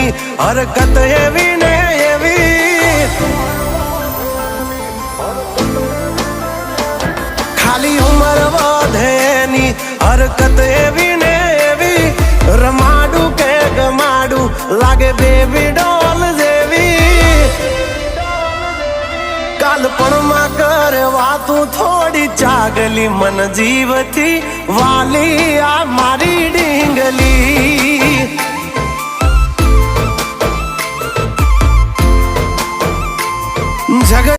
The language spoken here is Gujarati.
એની હરકત એવી ને એવી, ખાલી ઉંમર વધે એની હરકત એવી ને એવી, રમાડું કે ગમાડું લાગે બેબી ડોલ જેવી, કાલપણમાં કરે વાતું થોડી ચાગલી, મન જીવથી વાલી આ મારી ડીંગલી।